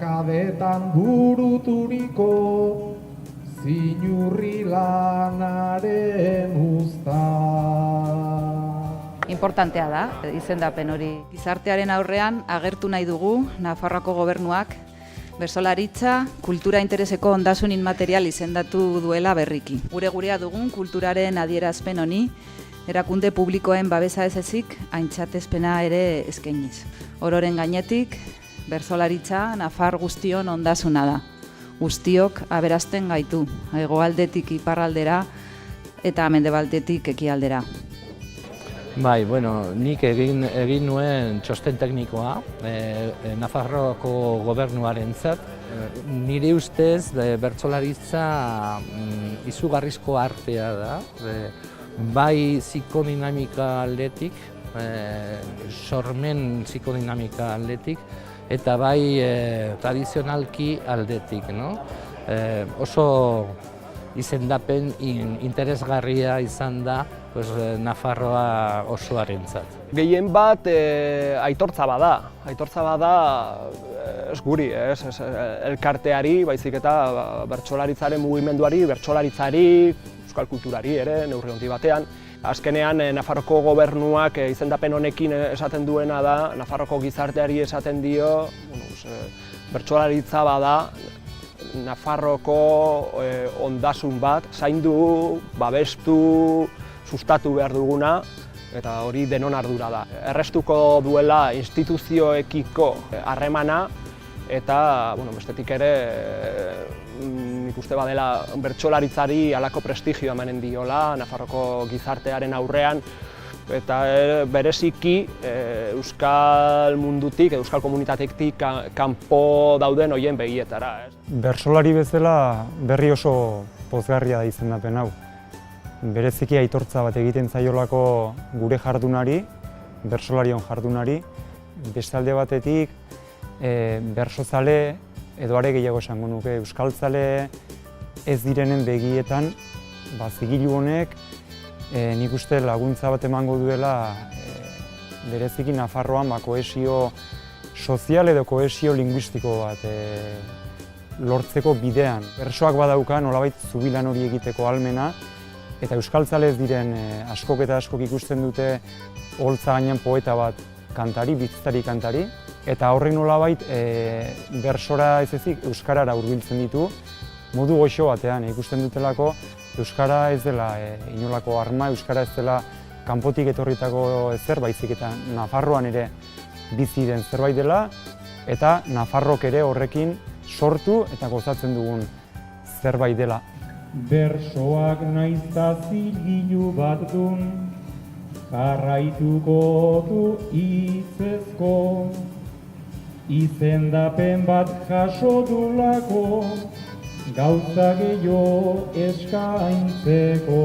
hamarkadetan buruturiko zinurri lanaren uzta. Importantea da, izendapen hori. Gizartearen aurrean agertu nahi dugu Nafarroako gobernuak bertsolaritza kultura intereseko ondasun inmaterial izendatu duela berriki. Gurea dugun kulturaren adierazpen honi, erakunde publikoen babesa ez ezik aintzatespena ere eskainiz. Ororen gainetik, bertsolaritza Nafar guztion ondasuna da. Guztiok aberazten gaitu, hegoaldetik iparraldera eta mendebaldetik ekialdera. Bai, nik egin nuen txosten teknikoa Nafarroako gobernuarentzat. Nire ustez bertsolaritza izugarrizko artea da, bai psikodinamika aldetik, sormen psikodinamika aldetik, eta bai tradizionalki aldetik. Oso izendapen interesgarria izan da Nafarroa osoarentzat. Gehien bat aitortza bada ez guri, elkarteari, baizik eta bertsolaritzaren mugimenduari, bertsolaritzari, euskal kulturari ere, neurri handi batean. Azkenean, Nafarroko gobernuak izendapen honekin esaten duena da, Nafarroko gizarteari esaten dio, bertsolaritza bada, Nafarroko ondasun bat, zaindu, babestu, sustatu behar duguna, eta hori denon ardura da. Errestuko duela instituzioekiko harremana, eta bestetik ere nik uste badela bertsolaritzari halako prestigioa emanen diola Nafarroko gizartearen aurrean, eta bereziki euskal mundutik, euskal komunitatetik kanpo dauden horien begietara. Bertsolari bezala berri oso pozgarria da izendapen hau. Bereziki aitortza bat egiten zaiolako gure jardunari, bertsolarion jardunari, beste alde batetik bertsozale edo are gehiago esango nuke, euskaltzale ez direnen begietan zigilu honek nik uste laguntza bat emango duela bereziki Nafarroan kohesio sozial edo kohesio linguistiko bat lortzeko bidean. Bertsoak badauka nolabait zubilan hori egiteko ahalmena, eta euskaltzale ez diren askok eta askok ikusten dute oholtza gainean poeta bat kantari, bitzitari kantari, eta horrek nolabait bertsora ez ezik euskarara hurbiltzen ditu modu goxo batean. Ikusten dutelako euskara ez dela inolako arma, euskara ez dela kanpotik etorritako ezer, baizik eta Nafarroan ere bizi den zerbait dela, eta Nafarrok ere horrekin sortu eta gozatzen dugun zerbait dela. Bersoak naizta zilgilu bat dun, jarraituko du hitzezko, izendapen bat jaso dulako, gauza gehiago eskaintzeko.